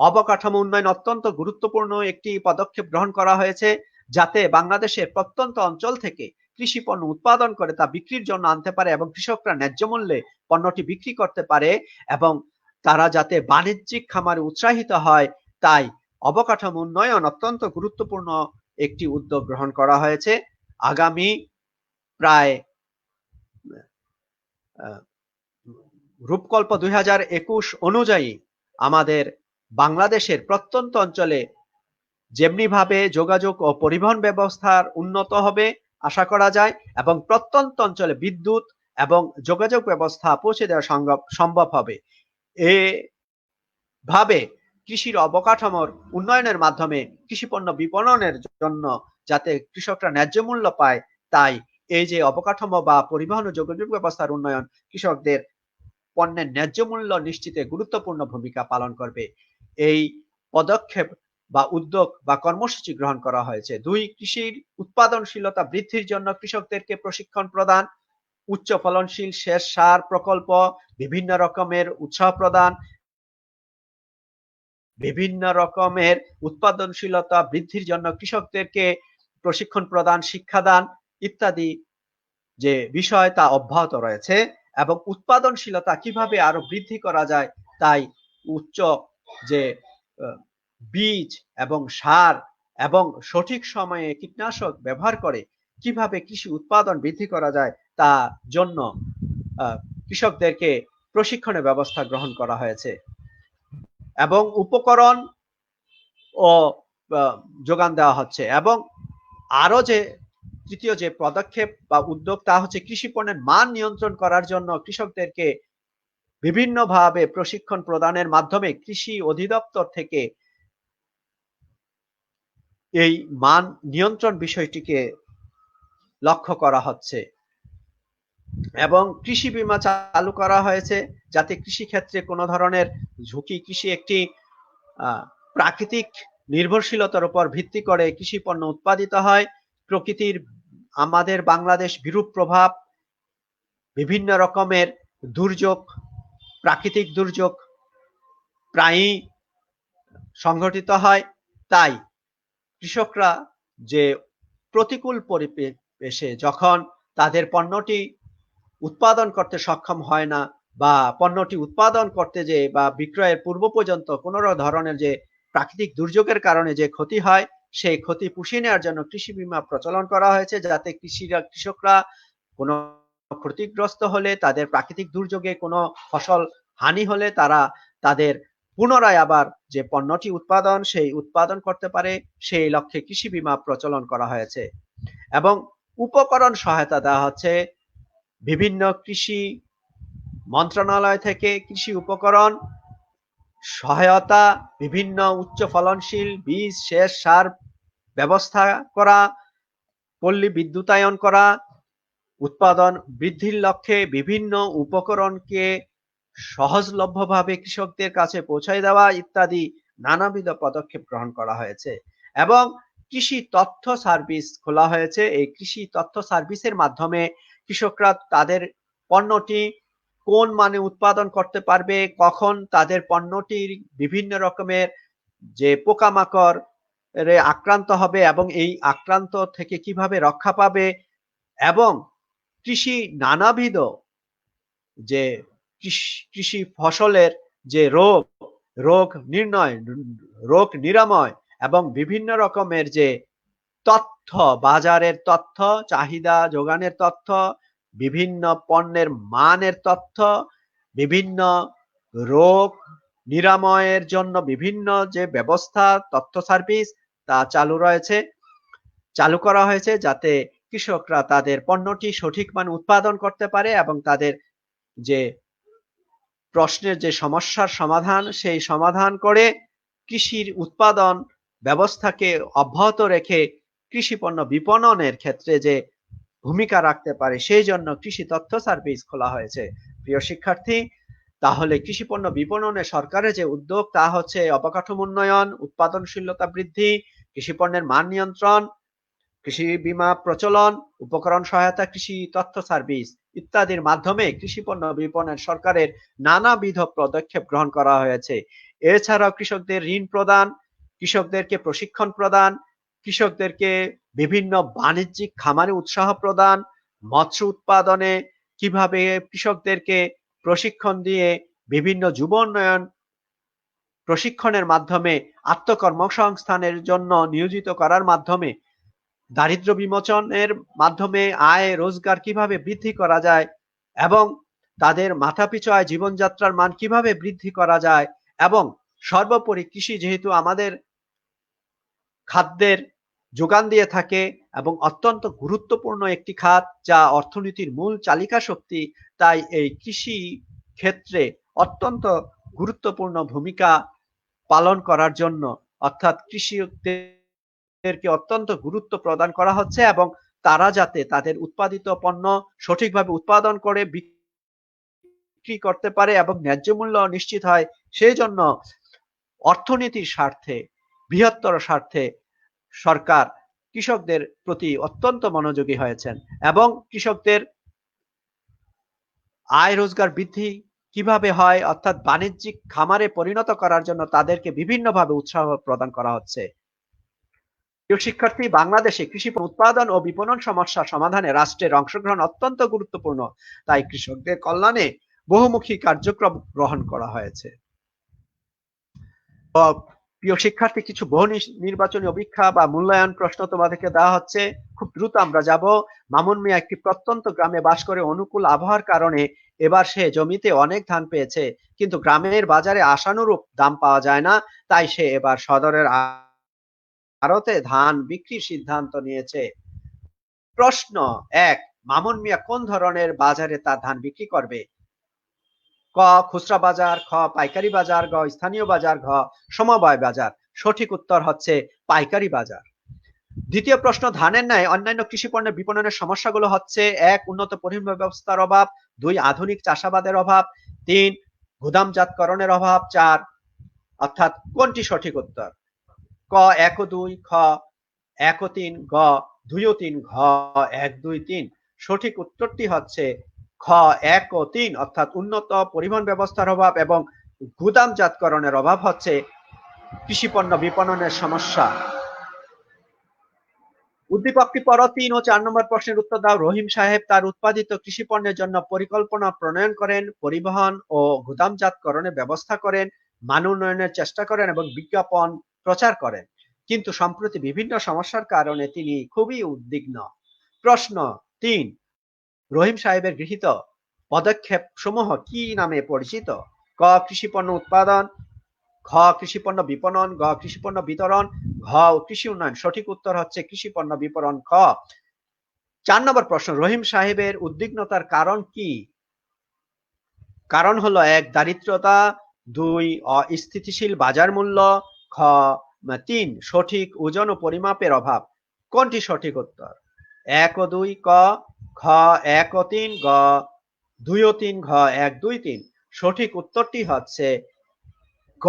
অবকাঠামো উন্নয়ন অত্যন্ত গুরুত্বপূর্ণ একটি পদক্ষেপ গ্রহণ করা হয়েছে, যাতে বাংলাদেশের প্রত্যন্ত অঞ্চল থেকে কৃষি পণ্য উৎপাদন করে তা বিক্রির জন্য আনতে পারে এবং কৃষকরা ন্যায্য মূল্যে পণ্যটি বিক্রি করতে পারে এবং তারা যাতে বাণিজ্যিক খামারে উৎসাহিত হয়, তাই অবকাঠামো উন্নয়ন অত্যন্ত গুরুত্বপূর্ণ একটি উদ্যোগ গ্রহণ করা হয়েছে। আগামী প্রায় রূপকল্প 2021 অনুযায়ী আমাদের বাংলাদেশের প্রত্যন্ত অঞ্চলে যেমনি ভাবে যোগাযোগ ও পরিবহন ব্যবস্থার উন্নত হবে আশা করা যায় এবং প্রত্যন্ত অঞ্চলে বিদ্যুৎ এবং যোগাযোগ ব্যবস্থা পৌঁছে দেওয়া সম্ভব হবে। এভাবে কৃষির অবকাঠামোর উন্নয়নের মাধ্যমে কৃষি পণ্য বিপণনের জন্য যাতে কৃষকরা ন্যায্য মূল্য পায়, তাই এই যে অবকাঠামো বা পরিবহন ও যোগাযোগ ব্যবস্থার উন্নয়ন কৃষকদের পণ্যের ন্যায্য মূল্য নিশ্চিতে গুরুত্বপূর্ণ ভূমিকা পালন করবে। এই পদক্ষেপ বা উদ্যোগ বা কর্মসূচি গ্রহণ করা হয়েছে। 2, কৃষির উৎপাদনশীলতা বৃদ্ধির জন্য কৃষকদেরকে প্রশিক্ষণ প্রদান, উচ্চ ফলনশীল সেচ সার প্রকল্প, বিভিন্ন রকমের উৎসাহ প্রদান, বিভিন্ন রকমের উৎপাদনশীলতা বৃদ্ধির জন্য কৃষকদেরকে প্রশিক্ষণ প্রদান, শিক্ষাদান ইত্যাদি যে বিষয় তা অব্যাহত রয়েছে এবং উৎপাদনশীলতা কিভাবে আরো বৃদ্ধি করা যায়, তাই উচ্চ যে বীজ এবং সার এবং সঠিক সময়ে কীটনাশক ব্যবহার করে কিভাবে কৃষি উৎপাদন বৃদ্ধি করা যায় তা জন্য কৃষকদেরকে প্রশিক্ষণের ব্যবস্থা গ্রহণ করা হয়েছে এবং উপকরণ ও যোগান দেওয়া হচ্ছে। এবং আরো যে তৃতীয় যে পদক্ষেপ বা উদ্যোগ তা হচ্ছে কৃষি পণ্যের মান নিয়ন্ত্রণ করার জন্য কৃষকদেরকে বিভিন্নভাবে প্রশিক্ষণ প্রদানের মাধ্যমে কৃষি অধিদপ্তর থেকে এই মান নিয়ন্ত্রণ বিষয়টিকে লক্ষ্য করা হচ্ছে এবং কৃষি বীমা চালু করা হয়েছে যাতে কৃষি ক্ষেত্রে কোনো ধরনের ঝুঁকি, কৃষি একটি প্রাকৃতিক নির্ভরশীলতার উপর ভিত্তি করে কৃষি পণ্য উৎপাদিত হয়। প্রকৃতির আমাদের বাংলাদেশ বিরূপ প্রভাব, বিভিন্ন রকমের দুর্যোগ, প্রাকৃতিক দুর্যোগ প্রায়ই সংঘটিত হয়, তাই কৃষকরা যে প্রতিকূল পরিবেশে যখন তাদের পণ্যটি উৎপাদন করতে সক্ষম হয় না, বা পণ্যটি উৎপাদন করতে যে বা বিক্রয়ের পূর্ব পর্যন্ত কোনো ধরনের যে প্রাকৃতিক দুর্যোগের কারণে যে ক্ষতি হয়, সেই ক্ষতি পুষিয়ে নেওয়ার জন্য কৃষি বীমা প্রচলন করা হয়েছে, যাতে কৃষকরা কোনো ক্ষতিগ্রস্ত হলে, তাদের প্রাকৃতিক দুর্যোগে কোনো ফসল হানি হলে তারা তাদের পুনরায় আবার যে পণ্যটি সেই উৎপাদন করতে পারে, সেই লক্ষ্যে কৃষি বীমা প্রচলন করা হয়েছে। এবং উপকরণ সহায়তা দেওয়া হচ্ছে বিভিন্ন কৃষি মন্ত্রণালয় থেকে। কৃষি উপকরণ সহায়তা, বিভিন্ন উচ্চ ফলনশীল বীজ, সেচ, সার ব্যবস্থা করা, পল্লী বিদ্যুতায়ন করা, উৎপাদন বৃদ্ধির লক্ষ্যে বিভিন্ন উপকরণকে সহজলভ্যভাবে কৃষকদের কাছে পৌঁছায় দেওয়া ইত্যাদি নানাবিধ পদক্ষেপ গ্রহণ করা হয়েছে। এবং কৃষি তথ্য সার্ভিস খোলা হয়েছে। এই কৃষি তথ্য সার্ভিসের মাধ্যমে কৃষকরা তাদের পণ্যটি কোন মানে উৎপাদন করতে পারবে, কখন তাদের পণ্যটির বিভিন্ন রকমের যে পোকামাকড় আক্রান্ত হবে এবং এই আক্রান্ত থেকে কিভাবে রক্ষা পাবে, এবং কৃষি নানাবিধ যে কৃষি ফসলের যে রোগ নির্ণয়, রোগ নিরাময় এবং বিভিন্ন রকমের যে তথ্য, বাজারের তথ্য, চাহিদা যোগানের তথ্য, বিভিন্ন পণ্যের মানের তথ্য, বিভিন্ন রোগ নিরাময়ের জন্য বিভিন্ন যে ব্যবস্থা, তথ্য সার্ভিস তা চালু করা হয়েছে, যাতে কৃষকরা তাদের পণ্যটি সঠিক মানে উৎপাদন করতে পারে এবং তাদের যে প্রশ্নের যে সমস্যার সমাধান, সেই সমাধান করে কৃষির উৎপাদন ব্যবস্থাকে অব্যাহত রেখে কৃষি পণ্য বিপণনের ক্ষেত্রে যে ভূমিকা রাখতে পারে, সেই জন্য কৃষি তথ্য সার্ভিস খোলা হয়েছে। প্রিয় শিক্ষার্থী, তাহলে কৃষি পণ্য বিপণনে সরকারের যে উদ্যোগ, তা হচ্ছে অবকাঠামো উন্নয়ন, উৎপাদনশীলতা বৃদ্ধি, কৃষি পণ্যের মান নিয়ন্ত্রণ, কৃষি বীমা প্রচলন, উপকরণ সহায়তা, কৃষি তথ্য সার্ভিস ইত্যাদির মাধ্যমে কৃষি পণ্য বিপণন সরকারের নানাবিধ পদক্ষেপ গ্রহণ করা হয়েছে। এছাড়াও কৃষকদের ঋণ প্রদান, কৃষকদেরকে প্রশিক্ষণ প্রদান, কৃষকদেরকে বিভিন্ন বাণিজ্যিক খামারে উৎসাহ প্রদান, মৎস্য উৎপাদনে কিভাবে কৃষকদেরকে প্রশিক্ষণ দিয়ে বিভিন্ন যুব উন্নয়ন প্রশিক্ষণের মাধ্যমে আত্মকর্মসংস্থানের জন্য নিয়োজিত করার মাধ্যমে দারিদ্র বিমোচনের মাধ্যমে আয় রোজগার কিভাবে বৃদ্ধি করা যায়, এবং তাদের মাথাপিছু আয় জীবনযাত্রার মান কিভাবে বৃদ্ধি করা যায়, এবং সর্বোপরি কৃষি যেহেতু আমাদের খাদ্যের যোগান দিয়ে থাকে এবং অত্যন্ত গুরুত্বপূর্ণ একটি খাত, যা অর্থনীতির মূল চালিকা শক্তি, তাই এই কৃষি ক্ষেত্রে অত্যন্ত গুরুত্বপূর্ণ ভূমিকা পালন করার জন্য, অর্থাৎ কৃষকদেরকে অত্যন্ত গুরুত্ব প্রদান করা হচ্ছে, এবং তারা যাতে তাদের উৎপাদিত পণ্য সঠিকভাবে উৎপাদন করে বিক্রি করতে পারে এবং ন্যায্য মূল্য নিশ্চিত হয়, সেই জন্য অর্থনীতির স্বার্থে, বৃহত্তর স্বার্থে সরকার কৃষকদের প্রতি অত্যন্ত মনোযোগী হয়েছেন, এবং কৃষকদের আয় রোজগার বৃদ্ধি কিভাবে হয়, অর্থাৎ বাণিজ্যিক খামারে পরিণত করার জন্য তাদেরকে বিভিন্নভাবে উৎসাহ প্রদান করা হচ্ছে। প্রিয় শিক্ষার্থী, বাংলাদেশে কৃষি উৎপাদন ও বিপণন সমস্যা সমাধানে রাষ্ট্রের অংশগ্রহণ অত্যন্ত গুরুত্বপূর্ণ, তাই কৃষকদের কল্যাণে বহুমুখী কার্যক্রম গ্রহণ করা হয়েছে। প্রিয় শিক্ষার্থী, কিছু বহু নির্বাচনী অভিক্ষা বা মূল্যায়ন প্রশ্ন তোমাদেরকে দেওয়া হচ্ছে। খুব দ্রুত আমরা যাব। মামুন মিয়া একটি প্রত্যন্ত গ্রামে বাস করে। অনুকূল আবহাওয়ার কারণে এবার সে জমিতে অনেক ধান পেয়েছে, কিন্তু গ্রামের বাজারে আশানুরূপ দাম পাওয়া যায় না, তাই সে এবার সদরের আড়তে ধান বিক্রির সিদ্ধান্ত নিয়েছে। প্রশ্ন ১, মামুন মিয়া কোন ধরনের বাজারে তার ধান বিক্রি করবে? ক, খুচরা বাজার, খ, পাইকারি বাজার, গ, স্থানীয় বাজার, ঘ, সমবায় বাজার। সঠিক উত্তর হচ্ছে পাইকারি বাজার। দ্বিতীয় প্রশ্ন, ধানের ন্যায় অন্যান্য কৃষি পণ্যের বিপণনের সমস্যাগুলো হচ্ছে: ১, উন্নত পরিবহন ব্যবস্থার অভাব, ২, আধুনিক চাষাবাদের অভাব, ৩, গুদামজাতকরণের অভাব, ৪, অর্থাৎ কোনটি সঠিক উত্তর? ক ১ ও ২, খ ১ ও ৩, গ ২ ও ৩, ঘ ১, ২, ৩। সঠিক উত্তরটি হচ্ছে খ ১ ও ৩, অর্থাৎ উন্নত পরিবহন ব্যবস্থার অভাব এবং গুদামজাতকরণের অভাব হচ্ছে কৃষি পণ্য বিপণনের সমস্যা। উদ্দীপকটি পড়ো। ৩ ও ৪ নম্বর প্রশ্নের উত্তর দাও। রহিম সাহেব তার উৎপাদিত কৃষি পণ্যের জন্য পরিকল্পনা প্রণয়ন করেন, পরিবহন ও গুদামজাতকরণের ব্যবস্থা করেন, মান উন্নয়নের চেষ্টা করেন এবং বিজ্ঞাপন প্রচার করেন, কিন্তু সম্প্রতি বিভিন্ন সমস্যার কারণে তিনি খুবই উদ্বিগ্ন। প্রশ্ন ৩, রহিম সাহেবের গৃহীত পদক্ষেপ সমূহ কি নামে পরিচিত? ক, কৃষি পণ্য উৎপাদন, খ, কৃষি পণ্য বিপণন, গ, কৃষি পণ্য বিতরণ, ঘ, কৃষি উন্নয়ন। সঠিক উত্তর হচ্ছে কৃষি পণ্য বিপণন, খ। ৪ নম্বর প্রশ্ন, রহিম সাহেবের উদ্বিগ্নতার কারণ কি? কারণ হলো ১, দারিদ্রতা, ২, অস্থিতিশীল বাজার মূল্য, খ ৩, সঠিক ওজন ও পরিমাপের অভাব। কোনটি সঠিক উত্তর? ১ ও ২, ক, খ ১ ও ৩, গ ২ ও ৩, ঘ ১, ২, ৩। সঠিক উত্তরটি হচ্ছে গ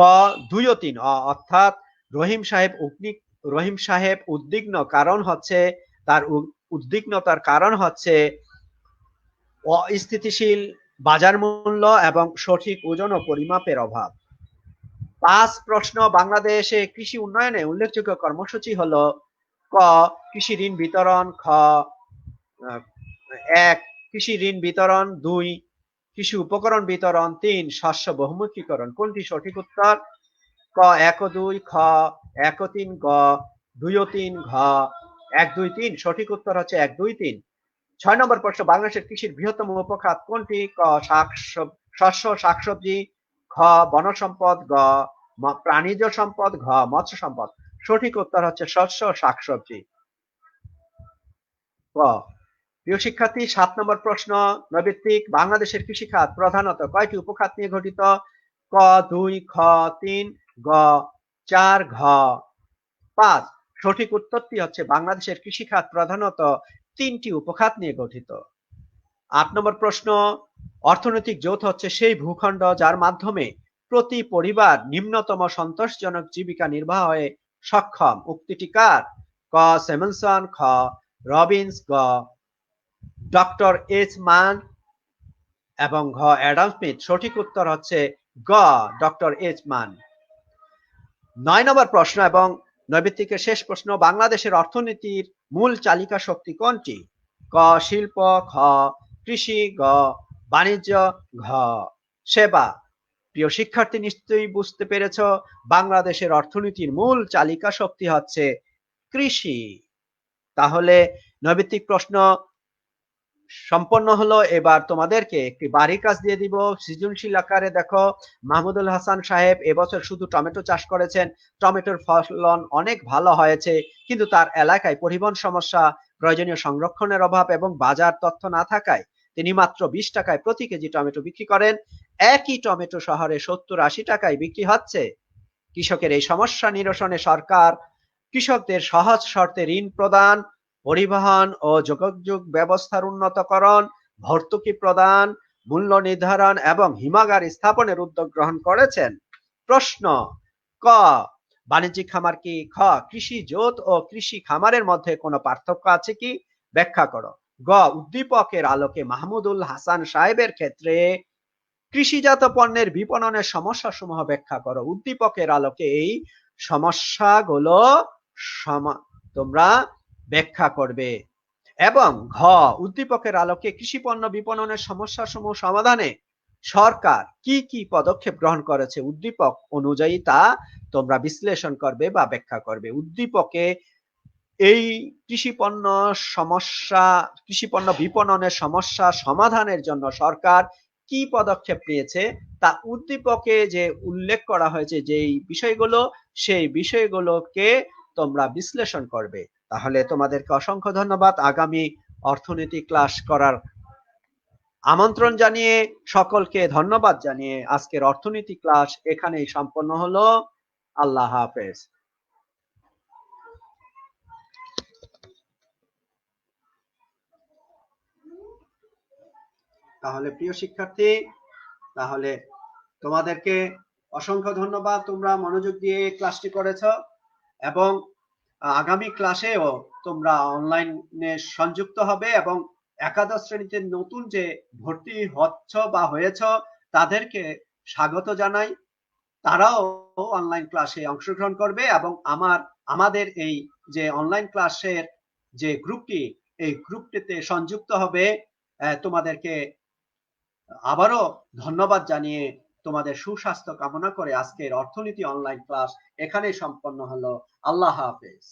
২ ও ৩, অর্থাৎ রহিম সাহেব উদ্বিগ্ন কারণ হচ্ছে তার উদ্বিগ্নতার কারণ হচ্ছে অস্থিতিশীল বাজার মূল্য এবং সঠিক ওজন ও পরিমাপের অভাব। ৫ প্রশ্ন, বাংলাদেশে কৃষি উন্নয়নে উল্লেখযোগ্য কর্মসূচি হলো ক, কৃষি ঋণ বিতরণ, খ ১, কৃষি ঋণ বিতরণ, ২, কৃষি উপকরণ বিতরণ, ৩, শস্য বহুমুখীকরণ। কোনটি সঠিক উত্তর? ক ১ ও ২, খ ১ ও ৩, গ ২ ও ৩, ঘ ১, ২, ৩। সঠিক উত্তর হচ্ছে ১, ২, ৩। ৬ নম্বর প্রশ্ন, বাংলাদেশের কৃষির বৃহত্তম উপখাত কোনটি? ক, শস্য শাকসবজি, খ বনসম্পদ, গ প্রাণীজ সম্পদ, ঘ মৎস্য সম্পদ। সঠিক উত্তর হচ্ছে শস্য শাকসবজি, ক। প্রিয় শিক্ষার্থী, ৭ নম্বর প্রশ্ন নৈর্ব্যক্তিক, বাংলাদেশের কৃষি খাত প্রধানত কয়টি উপখাত নিয়ে গঠিত? ক ২, খ ৩, গ ৪, ঘ ৫। সঠিক উত্তরটি হচ্ছে বাংলাদেশের কৃষি খাত প্রধানত ৩টি উপখাত নিয়ে গঠিত। ৮ নম্বর প্রশ্ন, অর্থনৈতিক যৌথ হচ্ছে সেই ভূখণ্ড যার মাধ্যমে প্রতি পরিবার নিম্নতম সন্তোষজনক জীবিকা নির্বাহে সক্ষম। উক্তিটি কার? ক স্যামুয়েলসন, খ রবিন্স, গ ডক্টর এইচ মান এবং ঘ অ্যাডাম স্মিথ। সঠিক উত্তর হচ্ছে গ ডক্টর এইচ মান। ৯ নম্বর প্রশ্ন এবং নৈর্ব্যক্তিকের শেষ প্রশ্ন, বাংলাদেশের অর্থনীতির মূল চালিকা শক্তি কোনটি? ক শিল্প, খ কৃষি, গ বাণিজ্য, ঘ সেবা। প্রিয় শিক্ষার্থী, নিশ্চয়ই বুঝতে পেরেছ বাংলাদেশের অর্থনীতির মূল চালিকা শক্তি হচ্ছে কৃষি। তাহলে নৈর্ব্যক্তিক প্রশ্ন সম্পন্ন হলো। এবার তোমাদেরকে একটি বাড়ির কাজ দিয়ে দিব সৃজনশীল আকারে। দেখো, মাহমুদুল হাসান সাহেব এবছর শুধু টমেটো চাষ করেছেন। টমেটোর ফলন অনেক ভালো হয়েছে, কিন্তু তার এলাকায় পরিবহন সমস্যা, প্রয়োজনীয় সংরক্ষণের অভাব এবং বাজার তথ্য না থাকায় তিনি মাত্র ২০ টাকায় প্রতি কেজি টমেটো বিক্রি করেন। একই টমেটো শহরে ৭০-৮০ টাকায় বিক্রি হচ্ছে। কৃষকের এই সমস্যা নিরসনে সরকার কৃষকদের সহজ শর্তে ঋণ প্রদান, পরিবহন ও যোগাযোগ ব্যবস্থার উন্নতকরণ, ভর্তুকি প্রদান, মূল্য নির্ধারণ এবং হিমাগার স্থাপনের উদ্যোগ গ্রহণ করেছেন। প্রশ্ন ক, বাণিজ্যিক খামার কি? খ, কৃষি জোত ও কৃষি খামারের মধ্যে কোনো পার্থক্য আছে কি? ব্যাখ্যা করো। গ, উদ্দীপকের আলোকে মাহমুদুল হাসান সাহেবের ক্ষেত্রে কৃষিজাত পণ্যের বিপণনের সমস্যা সমূহ ব্যাখ্যা করো। উদ্দীপকের আলোকে এই সমস্যাগুলো তোমরা ব্যাখ্যা করবে। এবং ঘ, উদ্দীপকের আলোকে কৃষি পণ্য বিপণনের সমস্যা সমূহ সমাধানে সরকার কি কি পদক্ষেপ গ্রহণ করেছে উদ্দীপক অনুযায়ী তা তোমরা বিশ্লেষণ করবে বা ব্যাখ্যা করবে। উদ্দীপকে এই কৃষি পণ্য বিপণনের সমস্যা সমাধানের জন্য সরকার কি পদক্ষেপ নিয়েছে তা উদ্দীপকে যে উল্লেখ করা হয়েছে যেই বিষয়গুলো, সেই বিষয়গুলোকে তোমরা বিশ্লেষণ করবে। তাহলে তোমাদেরকে অসংখ্য ধন্যবাদ। আগামী অর্থনীতি ক্লাস করার আমন্ত্রণ জানিয়ে, সকলকে ধন্যবাদ জানিয়ে আজকের অর্থনীতি ক্লাস এখানেই সম্পন্ন হলো। আল্লাহ হাফেজ। তাহলে প্রিয় শিক্ষার্থী, তাহলে তোমাদেরকে অসংখ্য ধন্যবাদ, তোমরা মনোযোগ দিয়ে ক্লাসটি করেছ এবং আগামী ক্লাসেও তোমরা অনলাইনে সংযুক্ত হবে এবং একাদশ শ্রেণীতে নতুন যে ভর্তি হচ্ছ বা হয়েছ তাদেরকে স্বাগত জানাই। তারাও অনলাইন ক্লাসে অংশগ্রহণ করবে এবং আমাদের এই যে অনলাইন ক্লাসের যে গ্রুপটি, এই গ্রুপটিতে সংযুক্ত হবে। তোমাদেরকে আবারও ধন্যবাদ জানিয়ে তোমাদের সুস্বাস্থ্য কামনা করে আজকের অর্থনীতি অনলাইন ক্লাস এখানেই সম্পন্ন হলো। আল্লাহ হাফেজ।